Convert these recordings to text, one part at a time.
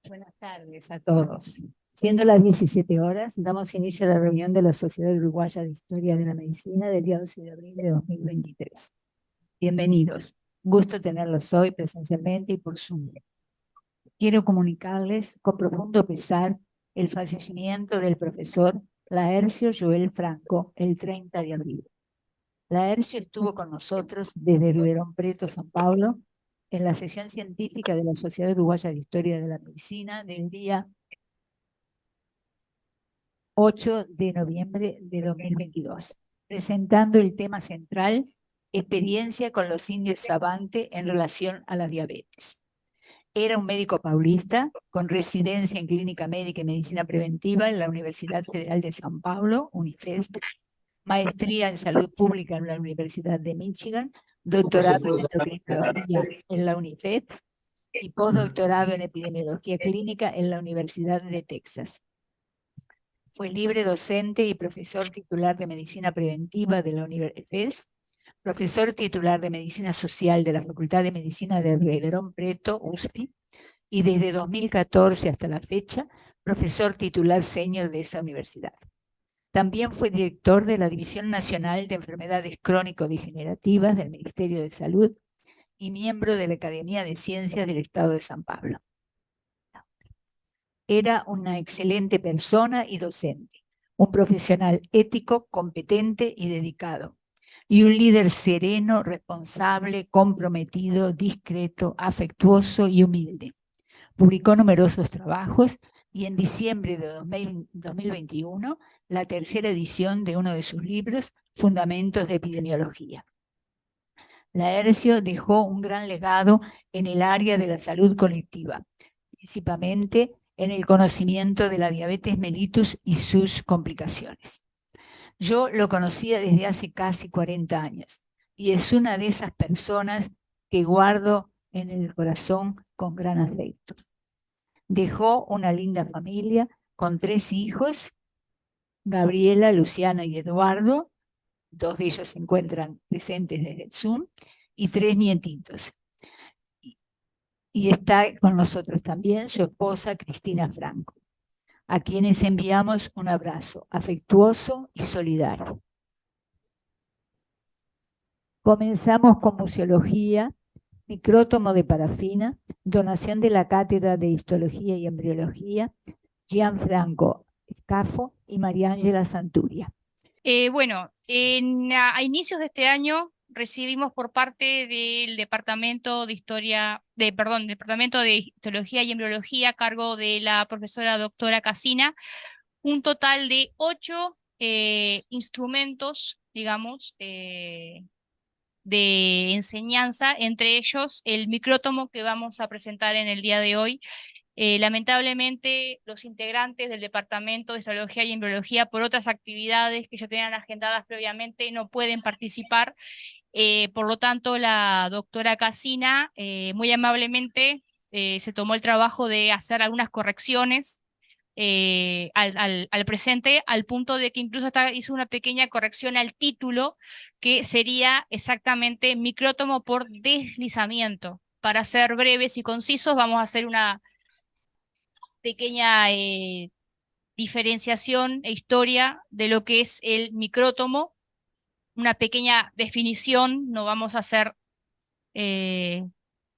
Buenas tardes a todos. Siendo las 17 horas, damos inicio a la reunión de la Sociedad Uruguaya de Historia de la Medicina del día 11 de abril de 2023. Bienvenidos. Gusto tenerlos hoy presencialmente y por Zoom. Quiero comunicarles con profundo pesar el fallecimiento del profesor Laercio Joel Franco el 30 de abril. Laercio estuvo con nosotros desde Ribeirão Preto, San Pablo, en la sesión científica de la Sociedad Uruguaya de Historia de la Medicina del día 8 de noviembre de 2022, presentando el tema central, experiencia con los indios Savante en relación a la diabetes. Era un médico paulista con residencia en clínica médica y medicina preventiva en la Universidad Federal de San Pablo, UNIFESP, maestría en salud pública en la Universidad de Michigan, doctorado en endocrinología en la UNIFED y postdoctorado en epidemiología clínica en la Universidad de Texas. Fue libre docente y profesor titular de medicina preventiva de la Universidad, profesor titular de medicina social de la Facultad de Medicina de Ribeirão Preto, USP, y desde 2014 hasta la fecha, profesor titular senior de esa universidad. También fue director de la División Nacional de Enfermedades Crónico-Degenerativas del Ministerio de Salud y miembro de la Academia de Ciencias del Estado de San Pablo. Era una excelente persona y docente, un profesional ético, competente y dedicado, y un líder sereno, responsable, comprometido, discreto, afectuoso y humilde. Publicó numerosos trabajos y en diciembre de 2021 la tercera edición de uno de sus libros, Fundamentos de Epidemiología. Laercio dejó un gran legado en el área de la salud colectiva, principalmente en el conocimiento de la diabetes mellitus y sus complicaciones. Yo lo conocía desde hace casi 40 años y es una de esas personas que guardo en el corazón con gran afecto. Dejó una linda familia con 3 hijos, Gabriela, Luciana y Eduardo. 2 de ellos se encuentran presentes desde el Zoom, y 3 nietitos. Y está con nosotros también su esposa Cristina Franco, a quienes enviamos un abrazo afectuoso y solidario. Comenzamos con museología, micrótomo de parafina, donación de la Cátedra de Histología y Embriología, Gianfranco Scafo y María Ángela Santuria. A inicios de este año recibimos por parte del Departamento de Departamento de Histología y Embriología a cargo de la profesora doctora Casina, un total de 8 instrumentos, digamos, de enseñanza, entre ellos el micrótomo que vamos a presentar en el día de hoy. Lamentablemente, los integrantes del Departamento de Histología y Embriología, por otras actividades que ya tenían agendadas previamente, no pueden participar. Por lo tanto, la doctora Casina muy amablemente se tomó el trabajo de hacer algunas correcciones al presente, al punto de que incluso hizo una pequeña corrección al título, que sería exactamente micrótomo por deslizamiento. Para ser breves y concisos, vamos a hacer una pequeña diferenciación e historia de lo que es el micrótomo, una pequeña definición, no vamos a hacer eh,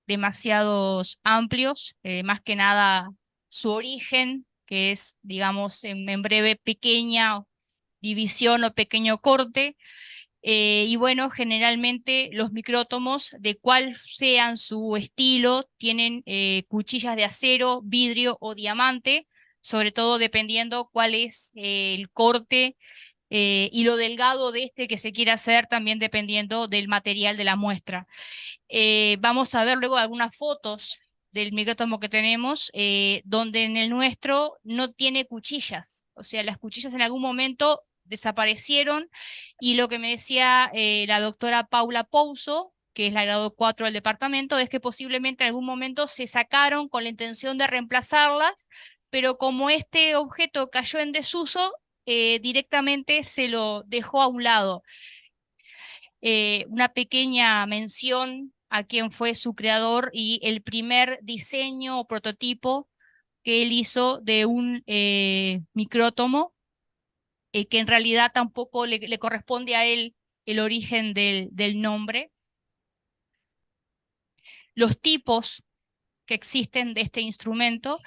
demasiados amplios, más que nada su origen, que es, digamos, en breve, pequeña división o pequeño corte. Y bueno, generalmente los micrótomos, de cual sean su estilo, tienen cuchillas de acero, vidrio o diamante, sobre todo dependiendo cuál es el corte y lo delgado de este que se quiera hacer, también dependiendo del material de la muestra. Vamos a ver luego algunas fotos del micrótomo que tenemos, donde en el nuestro no tiene cuchillas, o sea, las cuchillas en algún momento desaparecieron, y lo que me decía la doctora Paula Pouso, que es la grado 4 del departamento, es que posiblemente en algún momento se sacaron con la intención de reemplazarlas, pero como este objeto cayó en desuso, directamente se lo dejó a un lado. Una pequeña mención a quien fue su creador y el primer diseño o prototipo que él hizo de un micrótomo, que en realidad tampoco le corresponde a él el origen del nombre. Los tipos que existen de este instrumento.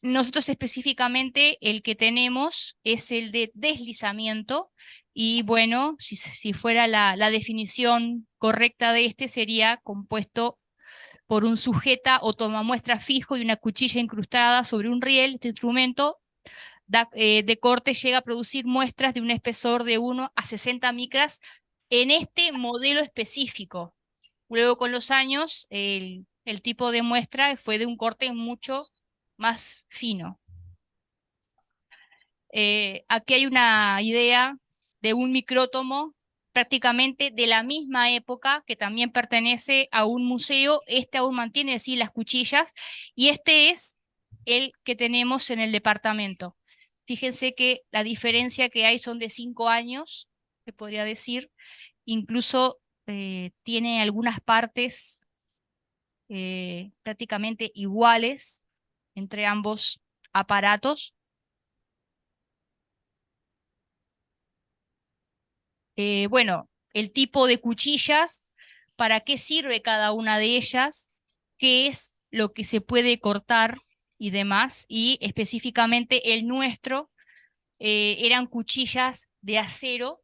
Nosotros específicamente el que tenemos es el de deslizamiento y bueno, si fuera la definición correcta de este sería compuesto por un sujeta o tomamuestra fijo y una cuchilla incrustada sobre un riel. Este instrumento de corte llega a producir muestras de un espesor de 1 a 60 micras en este modelo específico. Luego con los años el tipo de muestra fue de un corte mucho más fino. Aquí hay una idea de un micrótomo prácticamente de la misma época que también pertenece a un museo. Este aún mantiene, sí, las cuchillas y este es el que tenemos en el departamento. Fíjense que la diferencia que hay son de 5 años, se podría decir. Incluso tiene algunas partes prácticamente iguales entre ambos aparatos. Bueno, el tipo de cuchillas, para qué sirve cada una de ellas, qué es lo que se puede cortar y demás, y específicamente el nuestro eran cuchillas de acero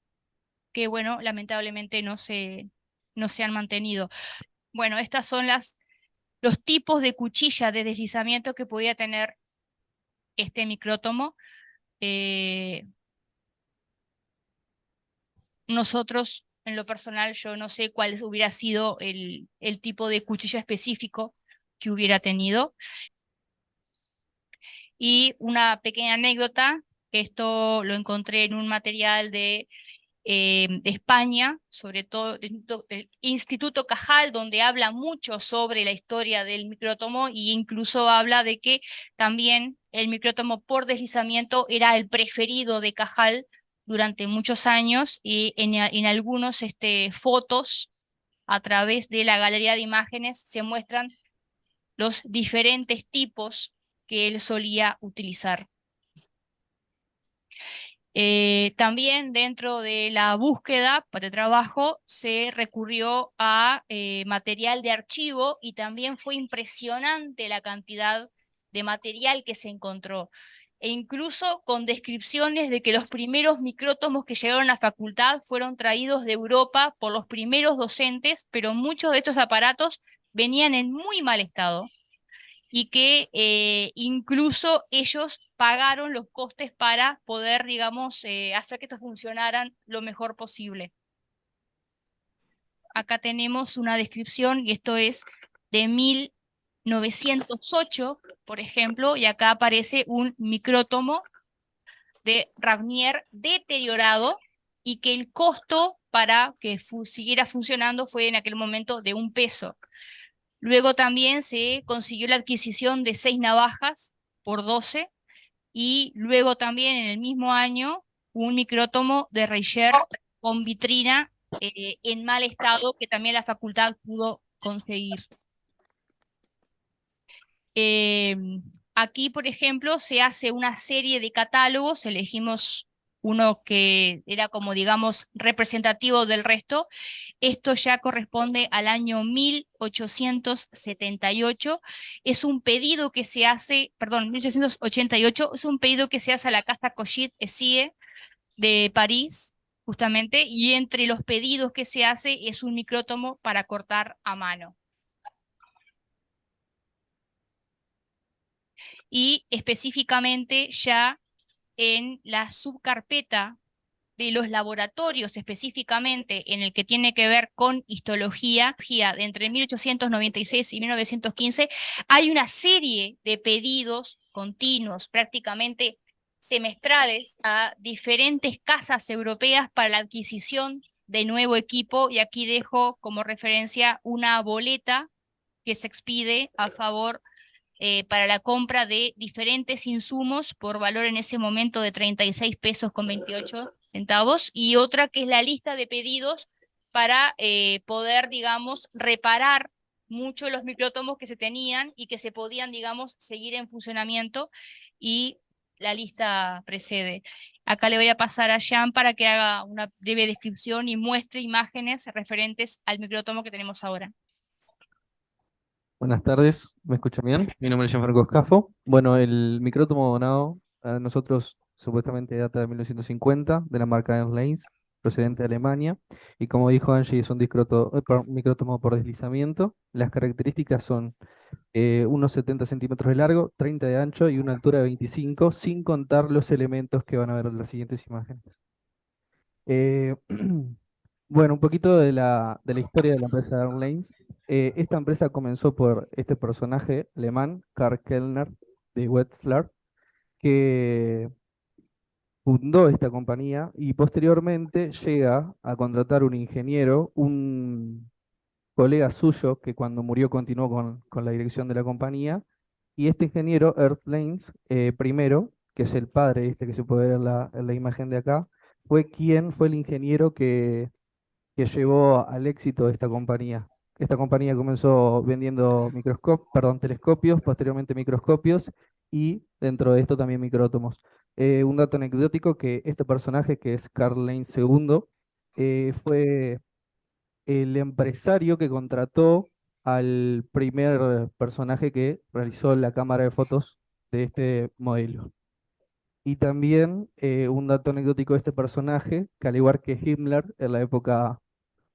que, bueno, lamentablemente no se han mantenido. Bueno, estas son los tipos de cuchilla de deslizamiento que podía tener este micrótomo. Eh, Nosotros, en lo personal, yo no sé cuál hubiera sido el tipo de cuchilla específico que hubiera tenido. Y una pequeña anécdota, esto lo encontré en un material de España, sobre todo del Instituto Cajal, donde habla mucho sobre la historia del micrótomo e incluso habla de que también el micrótomo por deslizamiento era el preferido de Cajal durante muchos años y en algunos fotos a través de la galería de imágenes se muestran los diferentes tipos que él solía utilizar. También dentro de la búsqueda para trabajo se recurrió a material de archivo y también fue impresionante la cantidad de material que se encontró. E incluso con descripciones de que los primeros micrótomos que llegaron a la facultad fueron traídos de Europa por los primeros docentes, pero muchos de estos aparatos venían en muy mal estado y que incluso ellos pagaron los costes para poder, digamos, hacer que estos funcionaran lo mejor posible. Acá tenemos una descripción y esto es de 1908, por ejemplo, y acá aparece un micrótomo de Ravnier deteriorado y que el costo para que siguiera funcionando fue en aquel momento de 1 peso. Luego también se consiguió la adquisición de 6 navajas por 12 y luego también en el mismo año un micrótomo de Reicher con vitrina en mal estado que también la facultad pudo conseguir. Aquí, por ejemplo, se hace una serie de catálogos, elegimos uno que era como, digamos, representativo del resto. Esto ya corresponde al año 1878. Es un pedido que se hace, perdón, 1888, es un pedido que se hace a la Casa Cochit-Essie de París, justamente, y entre los pedidos que se hace es un micrótomo para cortar a mano. Y específicamente ya en la subcarpeta de los laboratorios, específicamente en el que tiene que ver con histología, entre 1896 y 1915, hay una serie de pedidos continuos, prácticamente semestrales, a diferentes casas europeas para la adquisición de nuevo equipo, y aquí dejo como referencia una boleta que se expide a favor para la compra de diferentes insumos por valor en ese momento de 36 pesos con 28 centavos, y otra que es la lista de pedidos para poder, digamos, reparar mucho de los micrótomos que se tenían y que se podían, digamos, seguir en funcionamiento, y la lista precede. Acá le voy a pasar a Jean para que haga una breve descripción y muestre imágenes referentes al micrótomo que tenemos ahora. Buenas tardes, ¿me escuchan bien? Mi nombre es Gianfranco Scafo. Bueno, el micrótomo donado a nosotros supuestamente data de 1950, de la marca Ernst, procedente de Alemania. Y como dijo Angie, es un micrótomo por deslizamiento. Las características son unos 70 centímetros de largo, 30 de ancho y una altura de 25, sin contar los elementos que van a ver en las siguientes imágenes. Eh, bueno, un poquito de la historia de la empresa Airlines. Esta empresa comenzó por este personaje alemán, Karl Kellner, de Wetzlar, que fundó esta compañía y posteriormente llega a contratar un ingeniero, un colega suyo que cuando murió continuó con la dirección de la compañía. Y este ingeniero, Ernst Lenz, primero, que es el padre este que se puede ver en la imagen de acá, fue el ingeniero que llevó al éxito de esta compañía. Esta compañía comenzó vendiendo telescopios, posteriormente microscopios y dentro de esto también micrótomos. Un dato anecdótico que este personaje, que es Karl Lenz segundo, fue el empresario que contrató al primer personaje que realizó la cámara de fotos de este modelo. Y también un dato anecdótico de este personaje, que al igual que Himmler en la época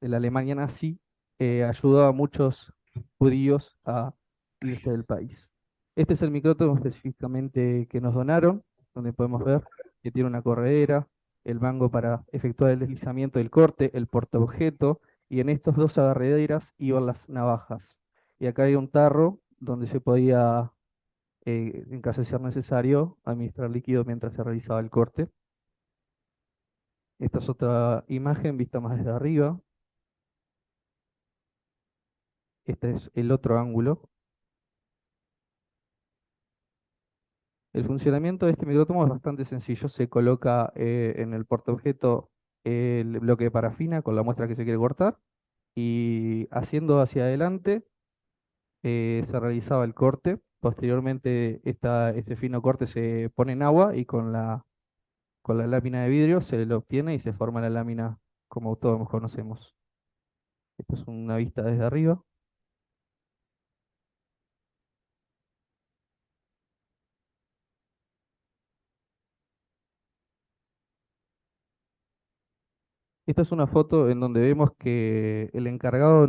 de la Alemania nazi, ayudó a muchos judíos a irse del país. Este es el micrótomo específicamente que nos donaron, donde podemos ver que tiene una corredera, el mango para efectuar el deslizamiento del corte, el portaobjeto, y en estos dos agarrederas iban las navajas. Y acá hay un tarro donde se podía, en caso de ser necesario, administrar líquido mientras se realizaba el corte. Esta es otra imagen vista más desde arriba. Este es el otro ángulo. El funcionamiento de este micrótomo es bastante sencillo. Se coloca en el portaobjeto el bloque de parafina con la muestra que se quiere cortar y haciendo hacia adelante se realizaba el corte. Posteriormente ese fino corte se pone en agua y con la lámina de vidrio se lo obtiene y se forma la lámina como todos conocemos. Esta es una vista desde arriba. Esta es una foto en donde vemos que el encargado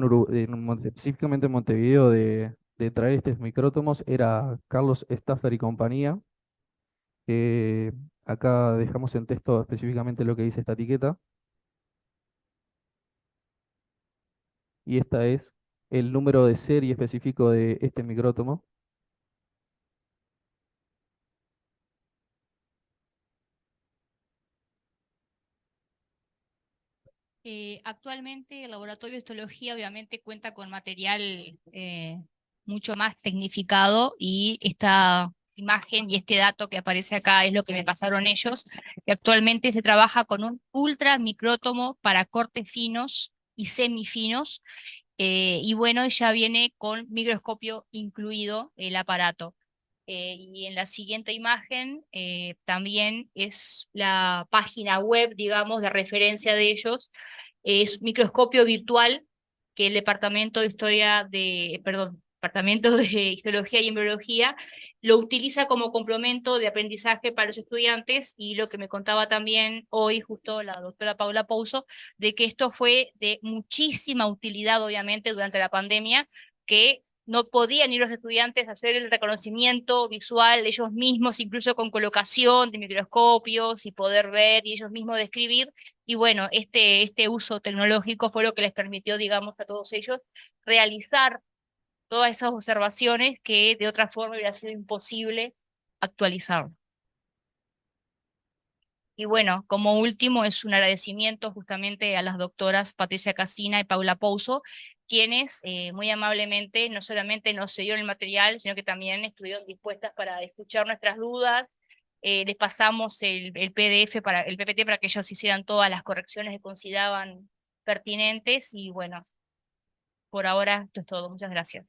específicamente en Montevideo de traer estos micrótomos era Carlos Staffer y compañía. Eh, Acá dejamos en texto específicamente lo que dice esta etiqueta. Y esta es el número de serie específico de este micrótomo. Actualmente el laboratorio de histología obviamente cuenta con material mucho más tecnificado, y esta imagen y este dato que aparece acá es lo que me pasaron ellos, que actualmente se trabaja con un ultra micrótomo para cortes finos y semifinos, y bueno, ya viene con microscopio incluido el aparato. Y en la siguiente imagen también es la página web, digamos, de referencia de ellos. Es microscopio virtual que el Departamento de Historia de, perdón, Departamento de Histología y Embriología lo utiliza como complemento de aprendizaje para los estudiantes, y lo que me contaba también hoy justo la doctora Paula Pouso, de que esto fue de muchísima utilidad, obviamente, durante la pandemia, que no podían ir los estudiantes a hacer el reconocimiento visual ellos mismos, incluso con colocación de microscopios y poder ver y ellos mismos describir. Y bueno, este uso tecnológico fue lo que les permitió, digamos, a todos ellos realizar todas esas observaciones que de otra forma hubiera sido imposible actualizar. Y bueno, como último es un agradecimiento justamente a las doctoras Patricia Casina y Paula Pouso, quienes muy amablemente no solamente nos cedieron el material, sino que también estuvieron dispuestas para escuchar nuestras dudas. Les pasamos el PDF el PPT para que ellos hicieran todas las correcciones que consideraban pertinentes, y bueno, por ahora esto es todo. Muchas gracias.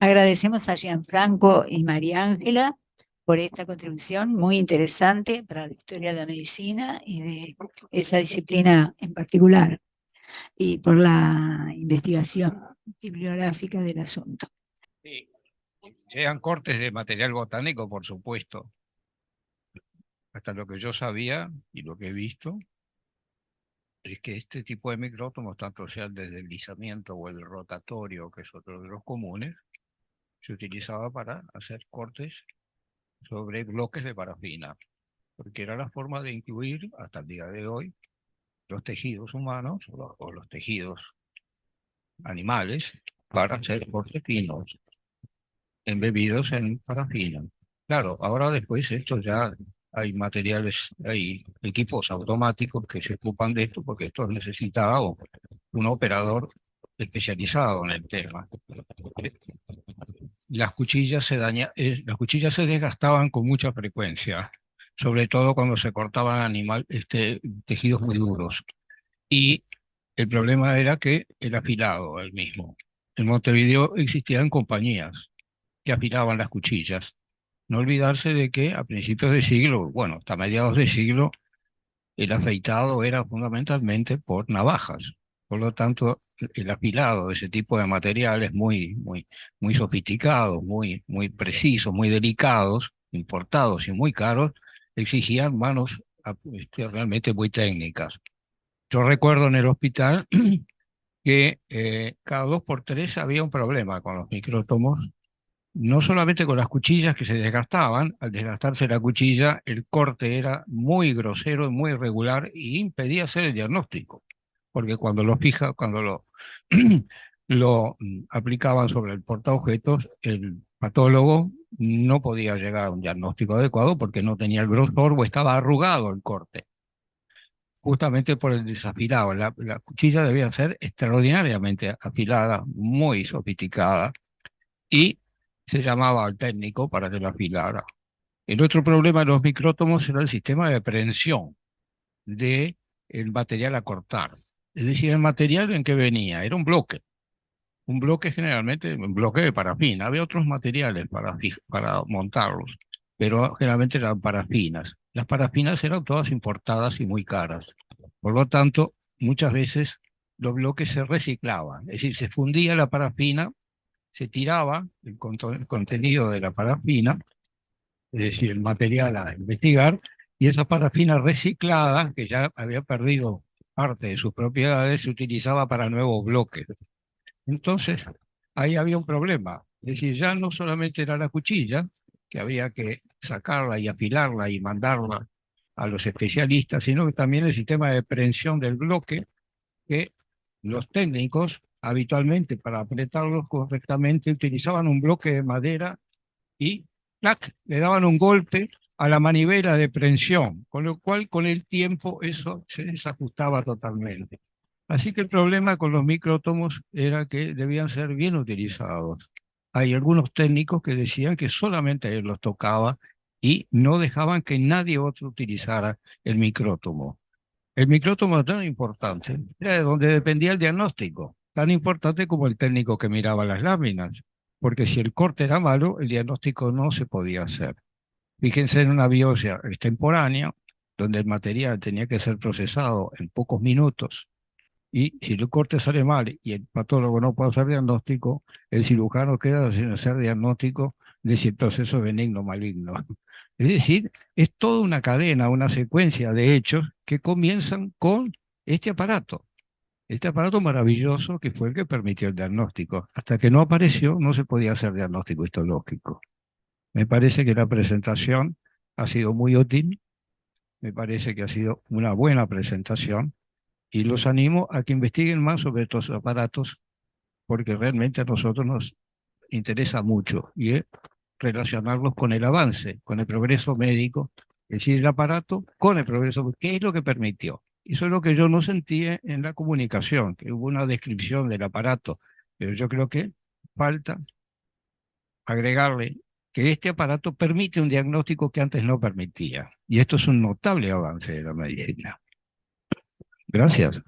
Agradecemos a Gianfranco y María Ángela por esta contribución muy interesante para la historia de la medicina y de esa disciplina en particular, y por la investigación bibliográfica del asunto. Sí. Sean cortes de material botánico, por supuesto. Hasta lo que yo sabía y lo que he visto es que este tipo de micrótomos, tanto sea el de deslizamiento o el rotatorio, que es otro de los comunes, se utilizaba para hacer cortes sobre bloques de parafina, porque era la forma de incluir, hasta el día de hoy, los tejidos humanos o los tejidos animales para hacer cortes finos, embebidos en parafina. Claro, ahora después esto ya hay materiales, hay equipos automáticos que se ocupan de esto porque esto necesitaba un operador especializado en el tema. Las cuchillas las cuchillas se desgastaban con mucha frecuencia, sobre todo cuando se cortaban tejidos muy duros. Y el problema era que el afilado, el mismo. En Montevideo existían compañías que afilaban las cuchillas. No olvidarse de que a principios de siglo, bueno, hasta mediados de siglo, el afeitado era fundamentalmente por navajas. Por lo tanto, el afilado de ese tipo de materiales muy sofisticados, muy precisos, muy delicados, importados y muy caros, exigían manos realmente muy técnicas. Yo recuerdo en el hospital que cada 2 por 3 había un problema con los micrótomos, no solamente con las cuchillas que se desgastaban. Al desgastarse la cuchilla, el corte era muy grosero y muy irregular y impedía hacer el diagnóstico, porque cuando lo aplicaban sobre el portaobjetos, el patólogo no podía llegar a un diagnóstico adecuado porque no tenía el grosor o estaba arrugado el corte, justamente por el desafilado. La cuchilla debía ser extraordinariamente afilada, muy sofisticada, y se llamaba al técnico para que lo afilara. El otro problema de los micrótomos era el sistema de prensión del material a cortar. Es decir, el material en que venía era un bloque generalmente, un bloque de parafina. Había otros materiales para montarlos, pero generalmente eran parafinas. Las parafinas eran todas importadas y muy caras. Por lo tanto, muchas veces los bloques se reciclaban, es decir, se fundía la parafina, se tiraba el contenido de la parafina, es decir, el material a investigar, y esa parafina reciclada, que ya había perdido parte de sus propiedades, se utilizaba para nuevos bloques. Entonces, ahí había un problema. Es decir, ya no solamente era la cuchilla, que había que sacarla y afilarla y mandarla a los especialistas, sino que también el sistema de prensión del bloque, que los técnicos habitualmente para apretarlos correctamente utilizaban un bloque de madera y ¡clac!, le daban un golpe a la manivela de prensión, con lo cual con el tiempo eso se desajustaba totalmente. Así que el problema con los micrótomos era que debían ser bien utilizados. Hay algunos técnicos que decían que solamente él los tocaba y no dejaban que nadie otro utilizara el micrótomo. El micrótomo es tan importante, era de donde dependía el diagnóstico, tan importante como el técnico que miraba las láminas, porque si el corte era malo, el diagnóstico no se podía hacer. Fíjense en una biopsia extemporánea, donde el material tenía que ser procesado en pocos minutos, y si el corte sale mal y el patólogo no puede hacer diagnóstico, el cirujano queda sin hacer diagnóstico de si el proceso es benigno o maligno. Es decir, es toda una cadena, una secuencia de hechos que comienzan con este aparato maravilloso que fue el que permitió el diagnóstico. Hasta que no apareció, no se podía hacer diagnóstico histológico. Me parece que la presentación ha sido muy útil, me parece que ha sido una buena presentación, y los animo a que investiguen más sobre estos aparatos, porque realmente a nosotros nos interesa mucho, y es relacionarlos con el avance, con el progreso médico, es decir, el aparato con el progreso, ¿qué es lo que permitió? Eso es lo que yo no sentí en la comunicación, que hubo una descripción del aparato, pero yo creo que falta agregarle que este aparato permite un diagnóstico que antes no permitía, y esto es un notable avance de la medicina. Gracias.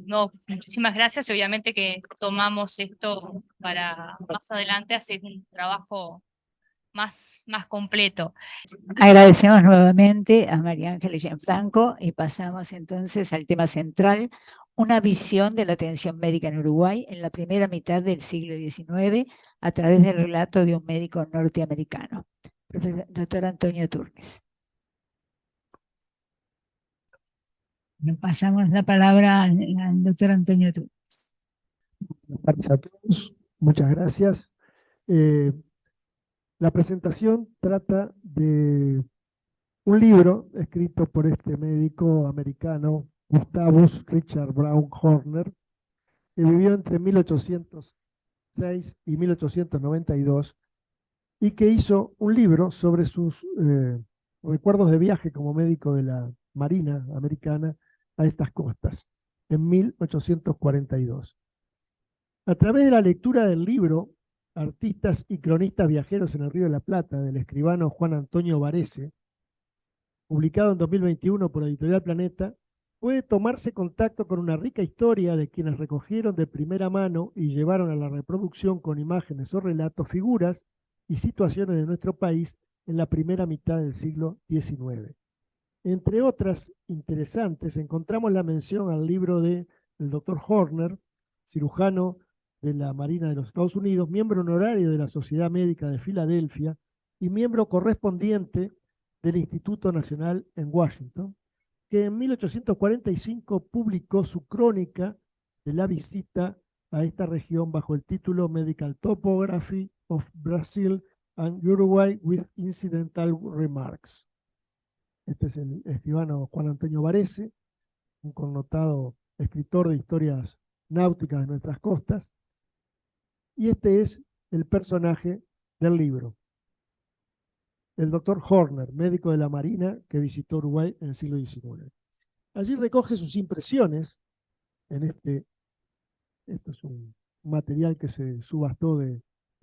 No, muchísimas gracias. Obviamente que tomamos esto para más adelante hacer un trabajo más completo. Agradecemos nuevamente a María Ángeles Gianfranco y pasamos entonces al tema central, una visión de la atención médica en Uruguay en la primera mitad del siglo XIX a través del relato de un médico norteamericano. Doctor Antonio Turnes. Pasamos la palabra al doctor Antonio Turnes. Buenas tardes a todos, muchas gracias. La presentación trata de un libro escrito por este médico americano, Gustavus Richard Brown Horner, que vivió entre 1806 y 1892 y que hizo un libro sobre sus recuerdos de viaje como médico de la Marina americana a estas costas en 1842. A través de la lectura del libro Artistas y cronistas viajeros en el Río de la Plata, del escribano Juan Antonio Varese, publicado en 2021 por Editorial Planeta, puede tomarse contacto con una rica historia de quienes recogieron de primera mano y llevaron a la reproducción con imágenes o relatos figuras y situaciones de nuestro país en la primera mitad del siglo XIX. Entre otras interesantes, encontramos la mención al libro del Dr. Horner, cirujano de la Marina de los Estados Unidos, miembro honorario de la Sociedad Médica de Filadelfia y miembro correspondiente del Instituto Nacional en Washington, que en 1845 publicó su crónica de la visita a esta región bajo el título Medical Topography of Brazil and Uruguay with Incidental Remarks. Este es el escribano Juan Antonio Varese, un connotado escritor de historias náuticas de nuestras costas, y este es el personaje del libro. El doctor Horner, médico de la Marina que visitó Uruguay en el siglo XIX. Allí recoge sus impresiones en esto es un material que se subastó le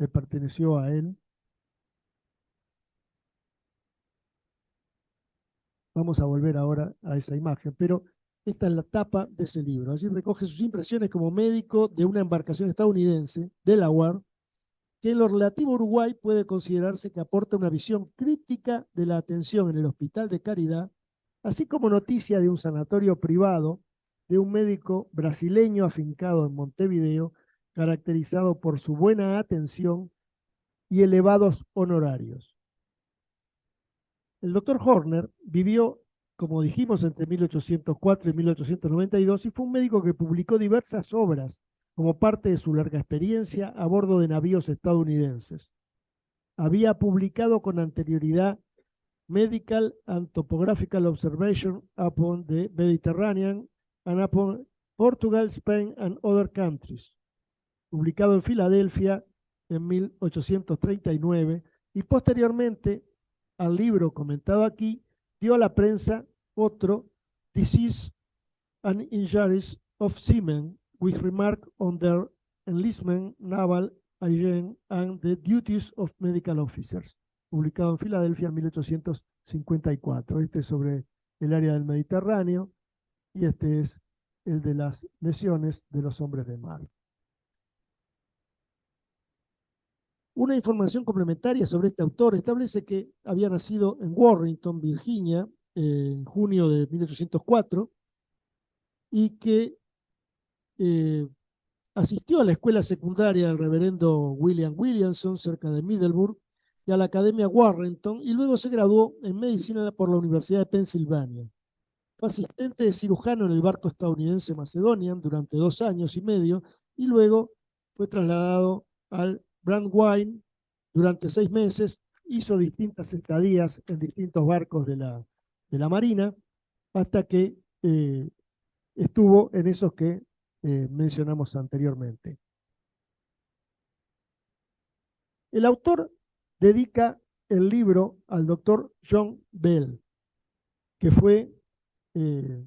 perteneció a él. Vamos a volver ahora a esa imagen, pero esta es la tapa de ese libro. Allí recoge sus impresiones como médico de una embarcación estadounidense, Delaware, que en lo relativo a Uruguay puede considerarse que aporta una visión crítica de la atención en el Hospital de Caridad, así como noticia de un sanatorio privado de un médico brasileño afincado en Montevideo, caracterizado por su buena atención y elevados honorarios. El doctor Horner vivió, como dijimos, entre 1804 y 1892 y fue un médico que publicó diversas obras como parte de su larga experiencia a bordo de navíos estadounidenses. Había publicado con anterioridad Medical and Topographical Observation upon the Mediterranean and upon Portugal, Spain and other countries, publicado en Filadelfia en 1839, y posteriormente al libro comentado aquí, dio a la prensa otro, Disease and Injuries of Seamen, with remark on their enlistment, naval hygiene and the duties of medical officers, publicado en Filadelfia en 1854. Este es sobre el área del Mediterráneo y este es el de las lesiones de los hombres de mar. Una información complementaria sobre este autor establece que había nacido en Warrenton, Virginia, en junio de 1804, y que asistió a la escuela secundaria del reverendo William Williamson, cerca de Middleburg, y a la Academia Warrenton, y luego se graduó en medicina por la Universidad de Pensilvania. Fue asistente de cirujano en el barco estadounidense Macedonian durante 2 años y medio, y luego fue trasladado al Brandywine durante 6 meses, hizo distintas estadías en distintos barcos de la Marina, hasta que estuvo en esos que mencionamos anteriormente. El autor dedica el libro al doctor John Bell, que fue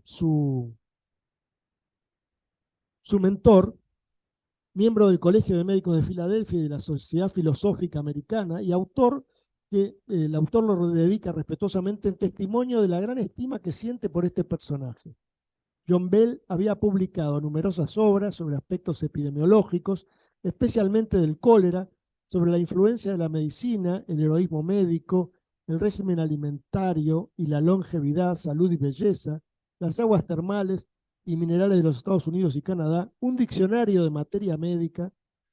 su mentor, miembro del Colegio de Médicos de Filadelfia y de la Sociedad Filosófica Americana, y autor que el autor lo dedica respetuosamente en testimonio de la gran estima que siente por este personaje. John Bell había publicado numerosas obras sobre aspectos epidemiológicos, especialmente del cólera, sobre la influencia de la medicina, el heroísmo médico, el régimen alimentario y la longevidad, salud y belleza, las aguas termales y minerales de los Estados Unidos y Canadá, un diccionario de materia médica,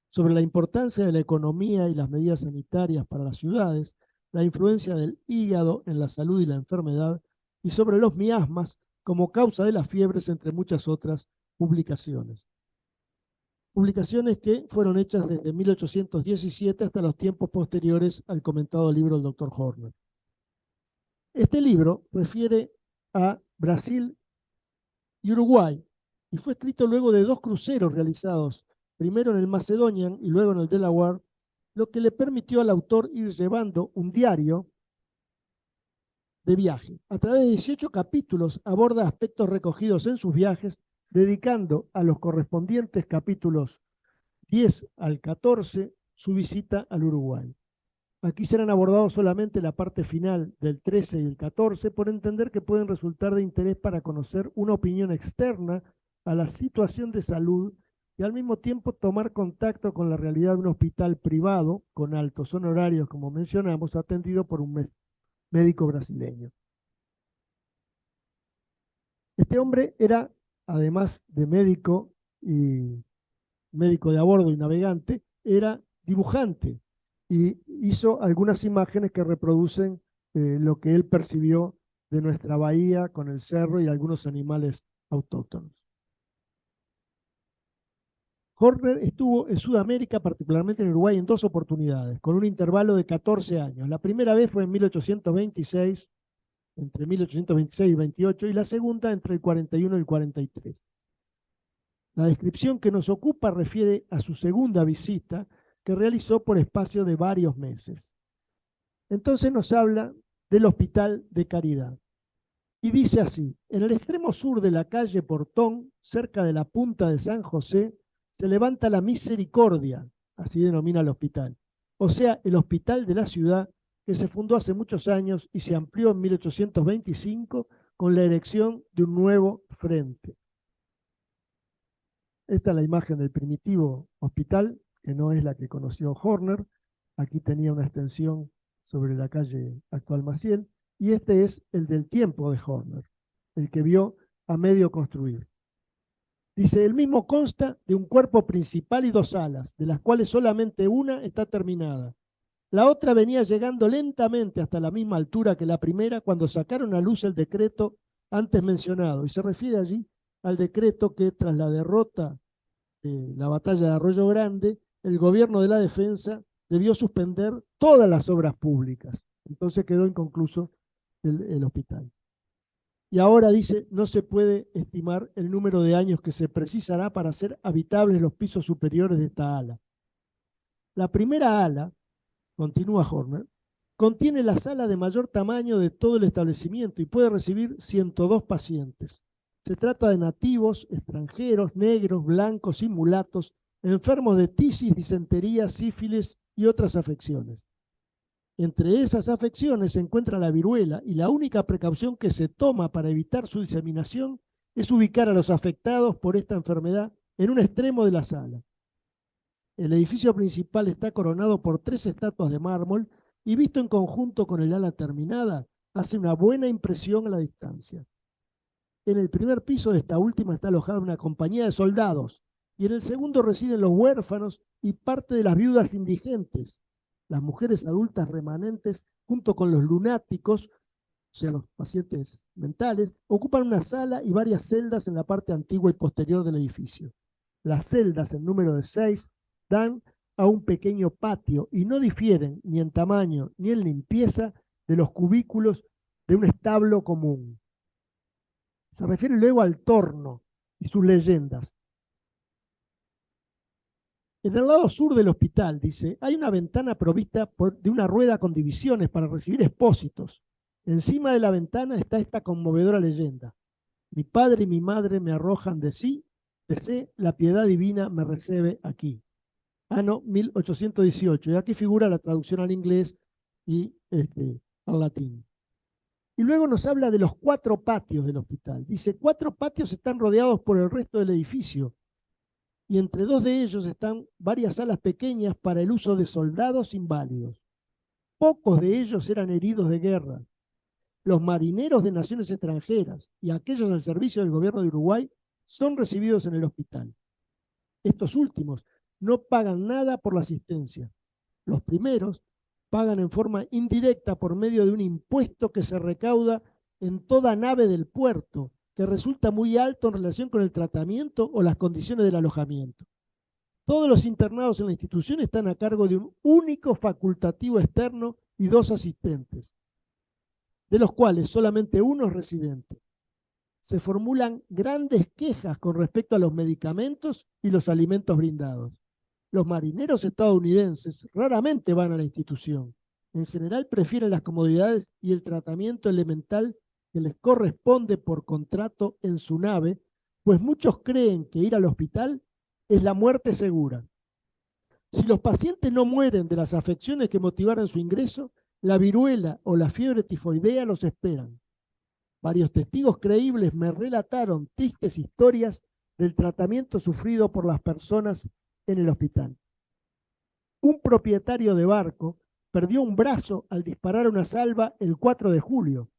sobre la importancia de la economía y las medidas sanitarias para las ciudades, la influencia del hígado en la salud y la enfermedad, y sobre los miasmas como causa de las fiebres, entre muchas otras publicaciones. Publicaciones que fueron hechas desde 1817 hasta los tiempos posteriores al comentado libro del Dr. Horner. Este libro refiere a Brasil y Uruguay y fue escrito luego de 2 cruceros realizados, primero en el Macedonian y luego en el Delaware, lo que le permitió al autor ir llevando un diario de viaje. A través de 18 capítulos aborda aspectos recogidos en sus viajes, dedicando a los correspondientes capítulos 10 al 14 su visita al Uruguay. Aquí serán abordados solamente la parte final del 13 y el 14, por entender que pueden resultar de interés para conocer una opinión externa a la situación de salud y al mismo tiempo tomar contacto con la realidad de un hospital privado con altos honorarios, como mencionamos, atendido por un médico brasileño. Este hombre era, además de médico y médico de a bordo y navegante, era dibujante y hizo algunas imágenes que reproducen lo que él percibió de nuestra bahía con el cerro y algunos animales autóctonos. Horner estuvo en Sudamérica, particularmente en Uruguay, en 2 oportunidades, con un intervalo de 14 años. La primera vez fue en 1826, entre 1826 y 28, y la segunda entre el 41 y el 43. La descripción que nos ocupa refiere a su segunda visita, que realizó por espacio de varios meses. Entonces nos habla del Hospital de Caridad. Y dice así: en el extremo sur de la calle Portón, cerca de la punta de San José, se levanta la Misericordia, así denomina el hospital, o sea, el hospital de la ciudad, que se fundó hace muchos años y se amplió en 1825 con la erección de un nuevo frente. Esta es la imagen del primitivo hospital, que no es la que conoció Horner. Aquí tenía una extensión sobre la calle actual Maciel, y este es el del tiempo de Horner, el que vio a medio construir. Dice: el mismo consta de un cuerpo principal y 2 alas, de las cuales solamente una está terminada. La otra venía llegando lentamente hasta la misma altura que la primera cuando sacaron a luz el decreto antes mencionado, y se refiere allí al decreto que, tras la derrota de la batalla de Arroyo Grande, el gobierno de la defensa debió suspender todas las obras públicas. Entonces quedó inconcluso el hospital. Y ahora dice: no se puede estimar el número de años que se precisará para hacer habitables los pisos superiores de esta ala. La primera ala, continúa Horner, contiene la sala de mayor tamaño de todo el establecimiento y puede recibir 102 pacientes. Se trata de nativos, extranjeros, negros, blancos y mulatos, enfermos de tisis, disentería, sífilis y otras afecciones. Entre esas afecciones se encuentra la viruela, y la única precaución que se toma para evitar su diseminación es ubicar a los afectados por esta enfermedad en un extremo de la sala. El edificio principal está coronado por 3 estatuas de mármol y, visto en conjunto con el ala terminada, hace una buena impresión a la distancia. En el primer piso de esta última está alojada una compañía de soldados, y en el segundo residen los huérfanos y parte de las viudas indigentes. Las mujeres adultas remanentes, junto con los lunáticos, o sea, los pacientes mentales, ocupan una sala y varias celdas en la parte antigua y posterior del edificio. Las celdas, en número de 6, dan a un pequeño patio y no difieren ni en tamaño ni en limpieza de los cubículos de un establo común. Se refiere luego al torno y sus leyendas. En el lado sur del hospital, dice, hay una ventana provista de una rueda con divisiones para recibir expósitos. Encima de la ventana está esta conmovedora leyenda: mi padre y mi madre me arrojan de sí, la piedad divina me recibe aquí. Año 1818. Y aquí figura la traducción al inglés y al latín. Y luego nos habla de los 4 patios del hospital. Dice, 4 patios están rodeados por el resto del edificio y entre 2 de ellos están varias salas pequeñas para el uso de soldados inválidos. Pocos de ellos eran heridos de guerra. Los marineros de naciones extranjeras y aquellos al servicio del gobierno de Uruguay son recibidos en el hospital. Estos últimos no pagan nada por la asistencia. Los primeros pagan en forma indirecta por medio de un impuesto que se recauda en toda nave del puerto, que resulta muy alto en relación con el tratamiento o las condiciones del alojamiento. Todos los internados en la institución están a cargo de un único facultativo externo y 2 asistentes, de los cuales solamente uno es residente. Se formulan grandes quejas con respecto a los medicamentos y los alimentos brindados. Los marineros estadounidenses raramente van a la institución. En general prefieren las comodidades y el tratamiento elemental que les corresponde por contrato en su nave, pues muchos creen que ir al hospital es la muerte segura. Si los pacientes no mueren de las afecciones que motivaron su ingreso, la viruela o la fiebre tifoidea los esperan. Varios testigos creíbles me relataron tristes historias del tratamiento sufrido por las personas en el hospital. Un propietario de barco perdió un brazo al disparar una salva el 4 de julio.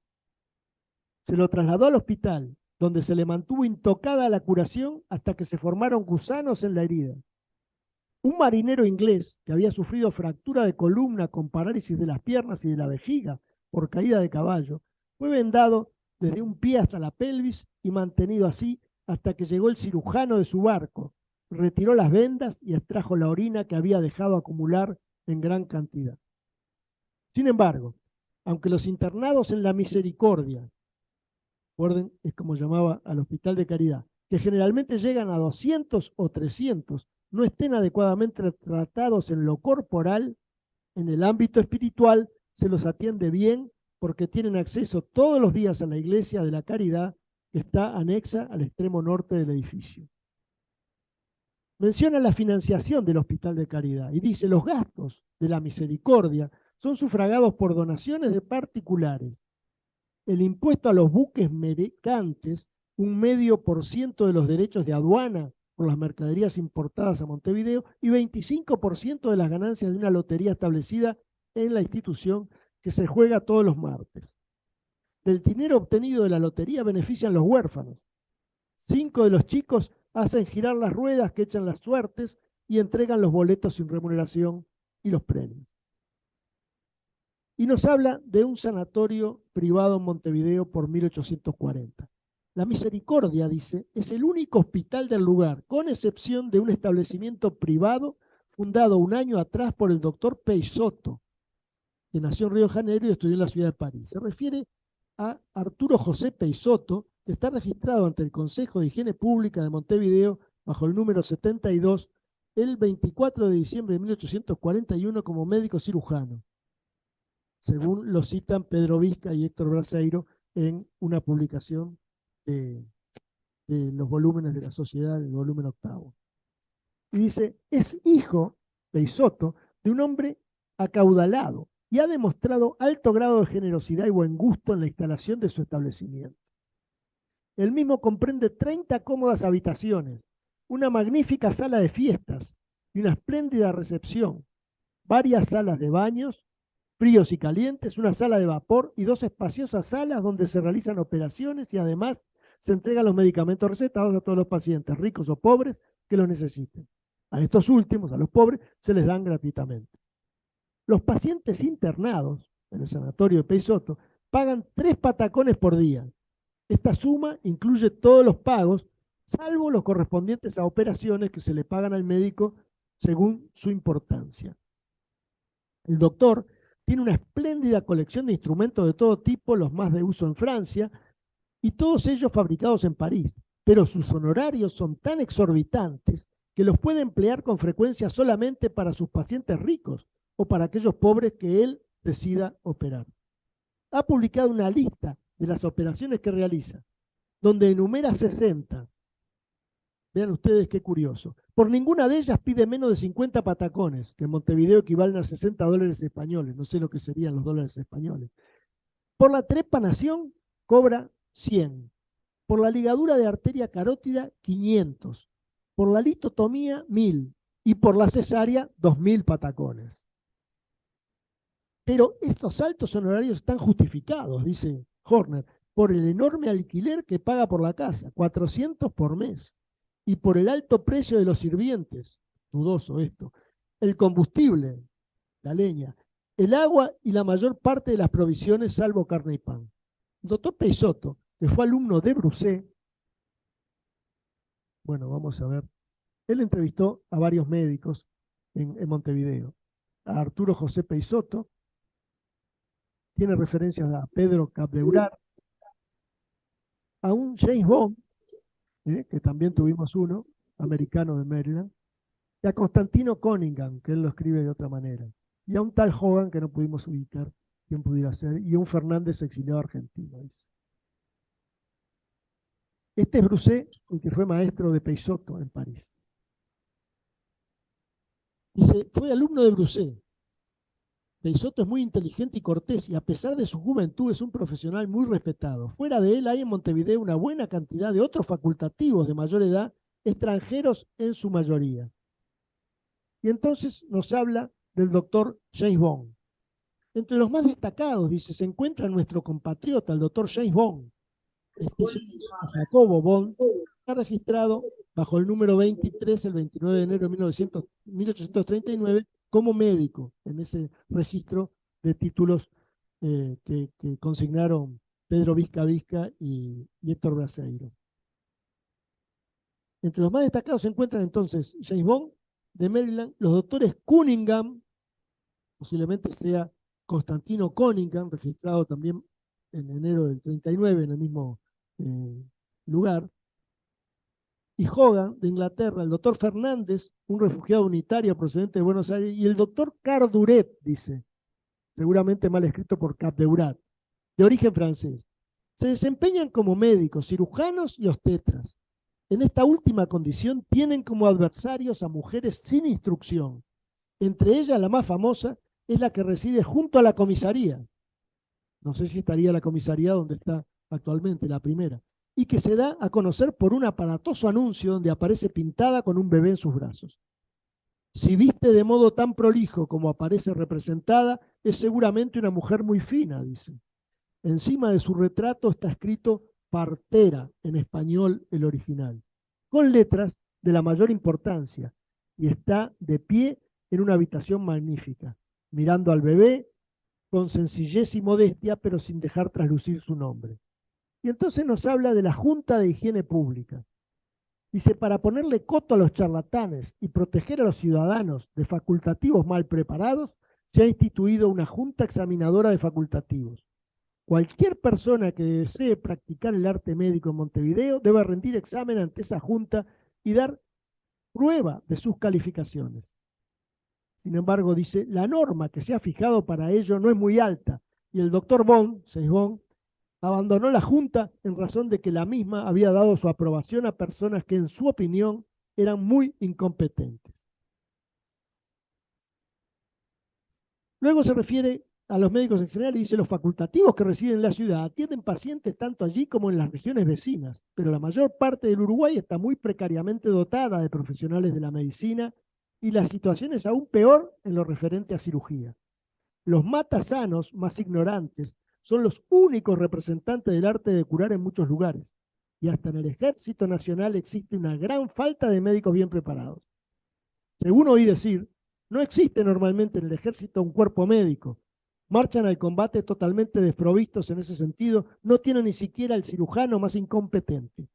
Se lo trasladó al hospital, donde se le mantuvo intocada la curación hasta que se formaron gusanos en la herida. Un marinero inglés que había sufrido fractura de columna con parálisis de las piernas y de la vejiga por caída de caballo, fue vendado desde un pie hasta la pelvis y mantenido así hasta que llegó el cirujano de su barco, retiró las vendas y extrajo la orina que había dejado acumular en gran cantidad. Sin embargo, aunque los internados en la Misericordia, recuerden, es como llamaba al Hospital de Caridad, que generalmente llegan a 200 o 300, no estén adecuadamente tratados en lo corporal, en el ámbito espiritual se los atiende bien porque tienen acceso todos los días a la iglesia de la Caridad que está anexa al extremo norte del edificio. Menciona la financiación del Hospital de Caridad y dice, los gastos de la Misericordia son sufragados por donaciones de particulares. El impuesto a los buques mercantes, 1,5% de los derechos de aduana por las mercaderías importadas a Montevideo y 25% de las ganancias de una lotería establecida en la institución que se juega todos los martes. Del dinero obtenido de la lotería benefician los huérfanos. 5 de los chicos hacen girar las ruedas que echan las suertes y entregan los boletos sin remuneración y los premios. Y nos habla de un sanatorio privado en Montevideo por 1840. La Misericordia, dice, es el único hospital del lugar, con excepción de un establecimiento privado fundado un año atrás por el doctor Peixoto, que nació en Río de Janeiro y estudió en la ciudad de París. Se refiere a Arturo José Peixoto, que está registrado ante el Consejo de Higiene Pública de Montevideo bajo el número 72, el 24 de diciembre de 1841 como médico cirujano, según lo citan Pedro Vizca y Héctor Braseiro en una publicación de los volúmenes de la Sociedad, el volumen 8. Y dice, es hijo, Peixoto, de un hombre acaudalado y ha demostrado alto grado de generosidad y buen gusto en la instalación de su establecimiento. El mismo comprende 30 cómodas habitaciones, una magnífica sala de fiestas y una espléndida recepción, varias salas de baños, fríos y calientes, una sala de vapor y 2 espaciosas salas donde se realizan operaciones y además se entregan los medicamentos recetados a todos los pacientes, ricos o pobres, que los necesiten. A estos últimos, a los pobres, se les dan gratuitamente. Los pacientes internados en el sanatorio de Peixoto pagan 3 patacones por día. Esta suma incluye todos los pagos, salvo los correspondientes a operaciones que se le pagan al médico según su importancia. El doctor tiene una espléndida colección de instrumentos de todo tipo, los más de uso en Francia, y todos ellos fabricados en París, pero sus honorarios son tan exorbitantes que los puede emplear con frecuencia solamente para sus pacientes ricos o para aquellos pobres que él decida operar. Ha publicado una lista de las operaciones que realiza, donde enumera 60. Vean ustedes qué curioso. Por ninguna de ellas pide menos de 50 patacones, que en Montevideo equivalen a $60 españoles. No sé lo que serían los dólares españoles. Por la trepanación cobra 100. Por la ligadura de arteria carótida, 500. Por la litotomía, 1000. Y por la cesárea, 2000 patacones. Pero estos altos honorarios están justificados, dice Horner, por el enorme alquiler que paga por la casa, 400 por mes, y por el alto precio de los sirvientes, dudoso esto, el combustible, la leña, el agua y la mayor parte de las provisiones salvo carne y pan. El doctor Peixoto, que fue alumno de Broussais, bueno, vamos a ver, él entrevistó a varios médicos en Montevideo, a Arturo José Peixoto, tiene referencias a Pedro Capdevrat, a un James Bond, que también tuvimos uno, americano de Maryland, y a Constantino Cunningham, que él lo escribe de otra manera, y a un tal Hogan que no pudimos ubicar quién pudiera ser, y a un Fernández exiliado argentino. Dice. Este es Broussais, el que fue maestro de Peixoto en París. Dice, fue alumno de Broussais. Peixoto es muy inteligente y cortés, y a pesar de su juventud es un profesional muy respetado. Fuera de él hay en Montevideo una buena cantidad de otros facultativos de mayor edad, extranjeros en su mayoría. Y entonces nos habla del doctor James Bond. Entre los más destacados, dice, se encuentra nuestro compatriota, el doctor James Bond. Jacobo Bond está registrado bajo el número 23 el 29 de enero de 1839 como médico en ese registro de títulos que consignaron Pedro Vizca y Héctor Braseiro. Entre los más destacados se encuentran entonces James Bond de Maryland, los doctores Cunningham, posiblemente sea Constantino Cunningham, registrado también en enero del 39 en el mismo lugar, y Hogan de Inglaterra, el doctor Fernández, un refugiado unitario procedente de Buenos Aires, y el doctor Carduret, dice, seguramente mal escrito por Capdevrat, de origen francés. Se desempeñan como médicos, cirujanos y obstetras. En esta última condición tienen como adversarios a mujeres sin instrucción. Entre ellas la más famosa es la que reside junto a la comisaría. No sé si estaría la comisaría donde está actualmente, la primera. Y que se da a conocer por un aparatoso anuncio donde aparece pintada con un bebé en sus brazos. Si viste de modo tan prolijo como aparece representada, es seguramente una mujer muy fina, dice. Encima de su retrato está escrito partera, en español el original, con letras de la mayor importancia, y está de pie en una habitación magnífica, mirando al bebé con sencillez y modestia, pero sin dejar traslucir su nombre. Y entonces nos habla de la Junta de Higiene Pública. Dice, para ponerle coto a los charlatanes y proteger a los ciudadanos de facultativos mal preparados, se ha instituido una Junta Examinadora de Facultativos. Cualquier persona que desee practicar el arte médico en Montevideo debe rendir examen ante esa junta y dar prueba de sus calificaciones. Sin embargo, dice, la norma que se ha fijado para ello no es muy alta y el doctor Bond, James Bond, abandonó la junta en razón de que la misma había dado su aprobación a personas que en su opinión eran muy incompetentes. Luego se refiere a los médicos en general y dice, los facultativos que residen en la ciudad atienden pacientes tanto allí como en las regiones vecinas, pero la mayor parte del Uruguay está muy precariamente dotada de profesionales de la medicina y la situación es aún peor en lo referente a cirugía. Los matasanos más ignorantes son los únicos representantes del arte de curar en muchos lugares, y hasta en el Ejército Nacional existe una gran falta de médicos bien preparados. Según oí decir, no existe normalmente en el ejército un cuerpo médico. Marchan al combate totalmente desprovistos en ese sentido, no tienen ni siquiera el cirujano más incompetente.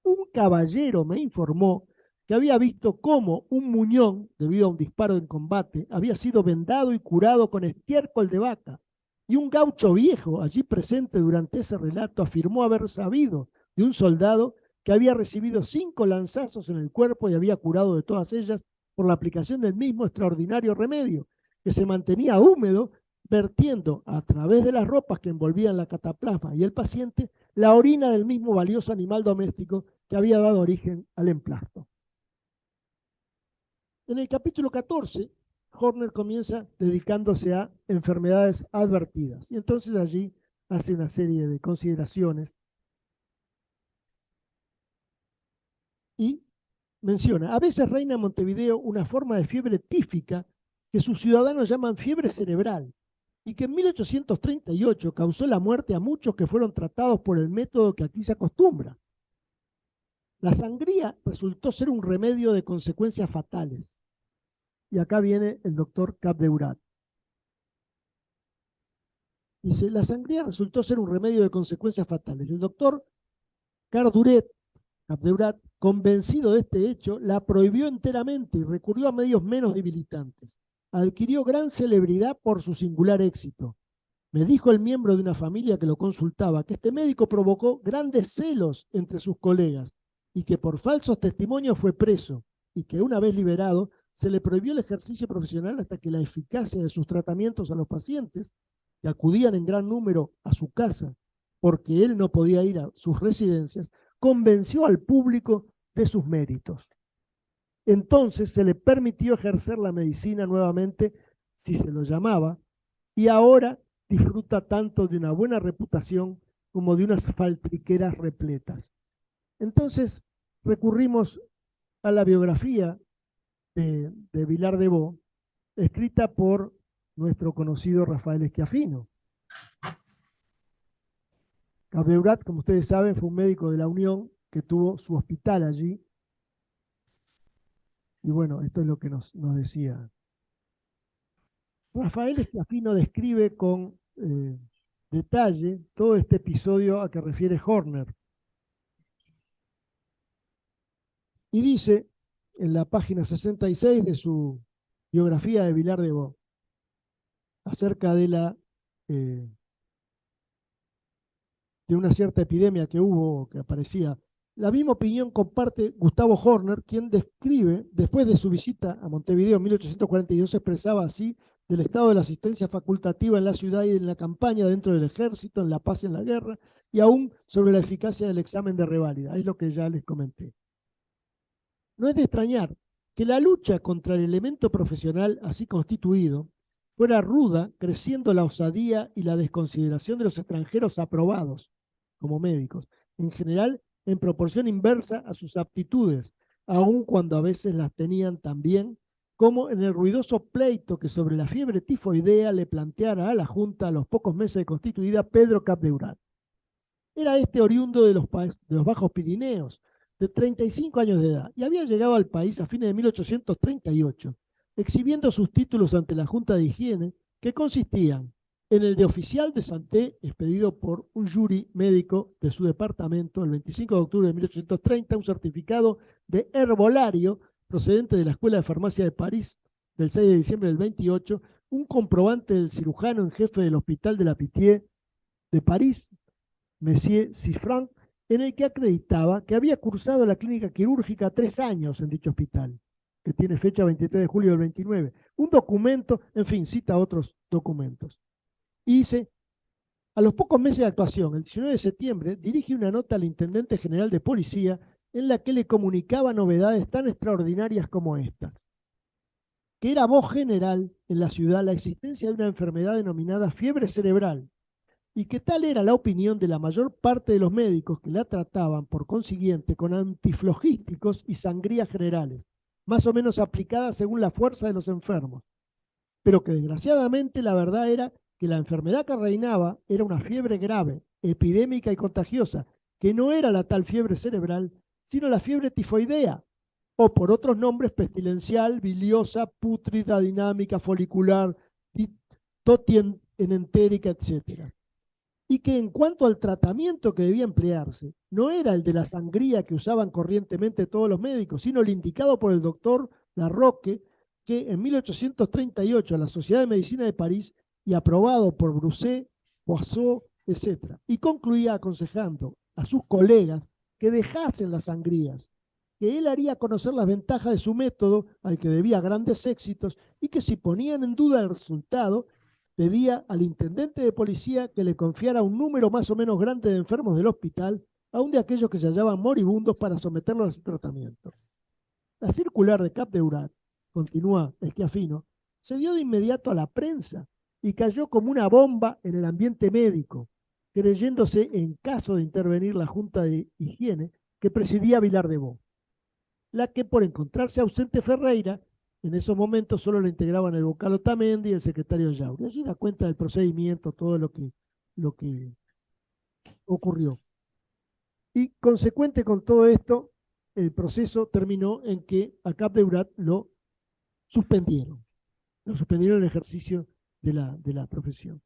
Un caballero me informó que había visto cómo un muñón, debido a un disparo en combate, había sido vendado y curado con estiércol de vaca. Y un gaucho viejo, allí presente durante ese relato, afirmó haber sabido de un soldado que había recibido 5 lanzazos en el cuerpo y había curado de todas ellas por la aplicación del mismo extraordinario remedio, que se mantenía húmedo, vertiendo a través de las ropas que envolvían la cataplasma y el paciente la orina del mismo valioso animal doméstico que había dado origen al emplasto. En el capítulo 14 Horner comienza dedicándose a enfermedades advertidas. Y entonces allí hace una serie de consideraciones y menciona, a veces reina en Montevideo una forma de fiebre tífica que sus ciudadanos llaman fiebre cerebral y que en 1838 causó la muerte a muchos que fueron tratados por el método que aquí se acostumbra. La sangría resultó ser un remedio de consecuencias fatales. Y acá viene el doctor Capdeurat. Dice, la sangría resultó ser un remedio de consecuencias fatales. El doctor Capdeurat, convencido de este hecho, la prohibió enteramente y recurrió a medios menos debilitantes. Adquirió gran celebridad por su singular éxito. Me dijo el miembro de una familia que lo consultaba que este médico provocó grandes celos entre sus colegas y que por falsos testimonios fue preso y que una vez liberado se le prohibió el ejercicio profesional hasta que la eficacia de sus tratamientos a los pacientes, que acudían en gran número a su casa porque él no podía ir a sus residencias, convenció al público de sus méritos. Entonces se le permitió ejercer la medicina nuevamente, si se lo llamaba, y ahora disfruta tanto de una buena reputación como de unas faltriqueras repletas. Entonces recurrimos a la biografía de Vilar de Bo, escrita por nuestro conocido Rafael Schiaffino. Capdeurat, como ustedes saben, fue un médico de la Unión que tuvo su hospital allí. Y bueno, esto es lo que nos decía. Rafael Schiaffino describe con detalle todo este episodio a que refiere Horner. Y dice, en la página 66 de su biografía de Vilar de Bo, acerca de una cierta epidemia que hubo, que aparecía. La misma opinión comparte Gustavo Horner, quien describe, después de su visita a Montevideo en 1842, expresaba así del estado de la asistencia facultativa en la ciudad y en la campaña dentro del ejército, en la paz y en la guerra, y aún sobre la eficacia del examen de reválida. Es lo que ya les comenté. No es de extrañar que la lucha contra el elemento profesional así constituido fuera ruda, creciendo la osadía y la desconsideración de los extranjeros aprobados como médicos, en general en proporción inversa a sus aptitudes, aun cuando a veces las tenían también, como en el ruidoso pleito que sobre la fiebre tifoidea le planteara a la Junta a los pocos meses de constituida Pedro Capdeurat. Era este oriundo de los Bajos Pirineos, de 35 años de edad, y había llegado al país a fines de 1838, exhibiendo sus títulos ante la Junta de Higiene, que consistían en el de oficial de santé, expedido por un jury médico de su departamento el 25 de octubre de 1830, un certificado de herbolario procedente de la Escuela de Farmacia de París del 6 de diciembre del 28, un comprobante del cirujano en jefe del Hospital de la Pitié de París, Monsieur Siffrant, en el que acreditaba que había cursado la clínica quirúrgica 3 años en dicho hospital, que tiene fecha 23 de julio del 29. Un documento, en fin, cita otros documentos. Y dice, a los pocos meses de actuación, el 19 de septiembre, dirige una nota al intendente general de policía en la que le comunicaba novedades tan extraordinarias como esta: que era voz general en la ciudad la existencia de una enfermedad denominada fiebre cerebral, y que tal era la opinión de la mayor parte de los médicos que la trataban, por consiguiente, con antiflogísticos y sangrías generales, más o menos aplicadas según la fuerza de los enfermos, pero que desgraciadamente la verdad era que la enfermedad que reinaba era una fiebre grave, epidémica y contagiosa, que no era la tal fiebre cerebral, sino la fiebre tifoidea, o por otros nombres pestilencial, biliosa, pútrida, dinámica, folicular, totienentérica, etc. Y que en cuanto al tratamiento que debía emplearse, no era el de la sangría que usaban corrientemente todos los médicos, sino el indicado por el doctor Larroque, que en 1838 a la Sociedad de Medicina de París y aprobado por Broussais, Poisson, etc. Y concluía aconsejando a sus colegas que dejasen las sangrías, que él haría conocer las ventajas de su método, al que debía grandes éxitos, y que si ponían en duda el resultado, pedía al intendente de policía que le confiara un número más o menos grande de enfermos del hospital, aun de aquellos que se hallaban moribundos, para someterlos a su tratamiento. La circular de Capdeurat, continúa Schiaffino, se dio de inmediato a la prensa y cayó como una bomba en el ambiente médico, creyéndose en caso de intervenir la Junta de Higiene que presidía Vilar de Bo, la que por encontrarse ausente Ferreira, en esos momentos solo la integraban el vocal Otamendi y el secretario Yauri. Allí da cuenta del procedimiento, todo lo que ocurrió. Y consecuente con todo esto, el proceso terminó en que a Capdevrat lo suspendieron el ejercicio de la profesión.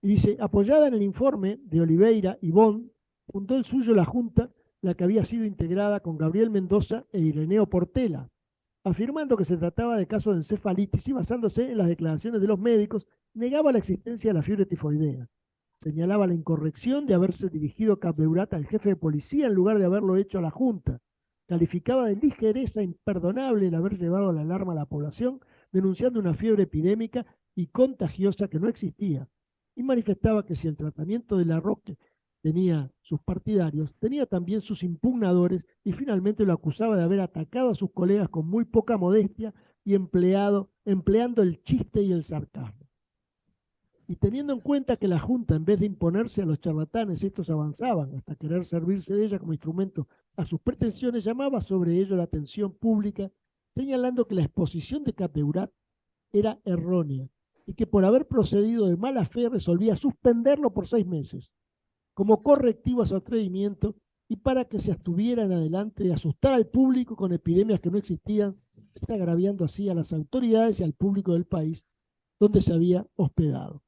Y dice, apoyada en el informe de Oliveira y Bond, fundó el suyo la Junta, la que había sido integrada con Gabriel Mendoza e Ireneo Portela, afirmando que se trataba de casos de encefalitis y basándose en las declaraciones de los médicos, negaba la existencia de la fiebre tifoidea. Señalaba la incorrección de haberse dirigido Capdevrat al jefe de policía en lugar de haberlo hecho a la Junta. Calificaba de ligereza imperdonable el haber llevado la alarma a la población, denunciando una fiebre epidémica y contagiosa que no existía, y manifestaba que si el tratamiento de la Roque tenía sus partidarios, tenía también sus impugnadores, y finalmente lo acusaba de haber atacado a sus colegas con muy poca modestia y empleando el chiste y el sarcasmo. Y teniendo en cuenta que la Junta, en vez de imponerse a los charlatanes, estos avanzaban hasta querer servirse de ella como instrumento a sus pretensiones, llamaba sobre ello la atención pública, señalando que la exposición de Capdevrat era errónea y que por haber procedido de mala fe resolvía suspenderlo por 6 meses, como correctivo a su atrevimiento y para que se estuviera en adelante de asustar al público con epidemias que no existían, desagraviando así a las autoridades y al público del país donde se había hospedado.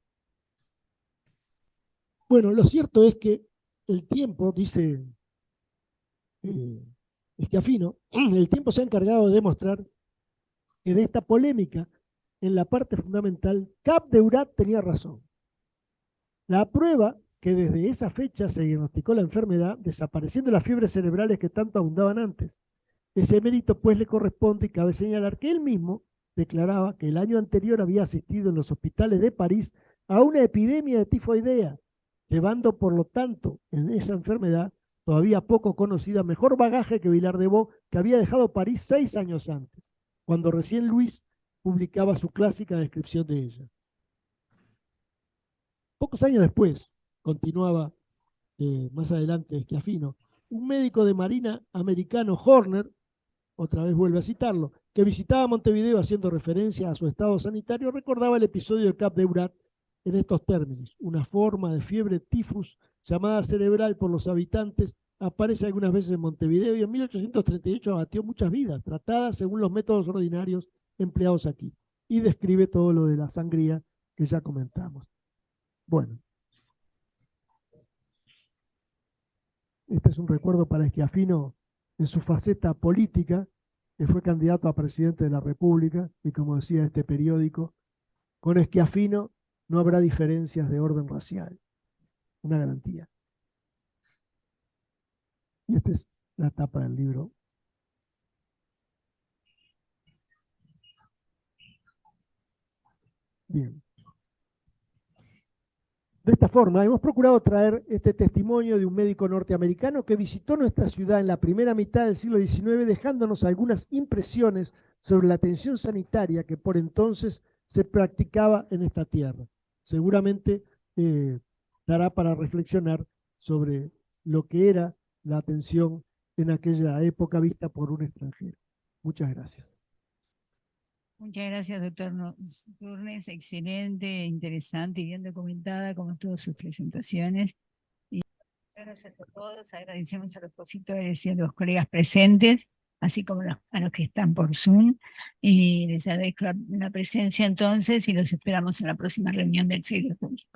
Bueno, lo cierto es que el tiempo, dice Schiaffino, el tiempo se ha encargado de demostrar que de esta polémica, en la parte fundamental, Capdevrat tenía razón. La prueba que desde esa fecha se diagnosticó la enfermedad, desapareciendo las fiebres cerebrales que tanto abundaban antes. Ese mérito pues le corresponde y cabe señalar que él mismo declaraba que el año anterior había asistido en los hospitales de París a una epidemia de tifoidea, llevando por lo tanto en esa enfermedad todavía poco conocida mejor bagaje que Vilar de Bo, que había dejado París 6 años antes, cuando recién Luis publicaba su clásica descripción de ella. Pocos años después, continuaba más adelante Schiaffino, un médico de marina americano, Horner, otra vez vuelve a citarlo, que visitaba Montevideo haciendo referencia a su estado sanitario, recordaba el episodio de Capdevrat en estos términos: una forma de fiebre tifus llamada cerebral por los habitantes aparece algunas veces en Montevideo y en 1838 abatió muchas vidas, tratadas según los métodos ordinarios empleados aquí. Y describe todo lo de la sangría que ya comentamos. Bueno, este es un recuerdo para Schiaffino en su faceta política, que fue candidato a presidente de la República, y como decía este periódico, con Schiaffino no habrá diferencias de orden racial. Una garantía. Y esta es la tapa del libro. Bien. De esta forma, hemos procurado traer este testimonio de un médico norteamericano que visitó nuestra ciudad en la primera mitad del siglo XIX, dejándonos algunas impresiones sobre la atención sanitaria que por entonces se practicaba en esta tierra. Seguramente dará para reflexionar sobre lo que era la atención en aquella época vista por un extranjero. Muchas gracias. Muchas gracias, doctor Turnes. Excelente, interesante y bien documentada como todas sus presentaciones. Y gracias a todos. Agradecemos a los expositores y a los colegas presentes, así como a los que están por Zoom. Y les agradezco la presencia entonces y los esperamos en la próxima reunión del Ciclo Público.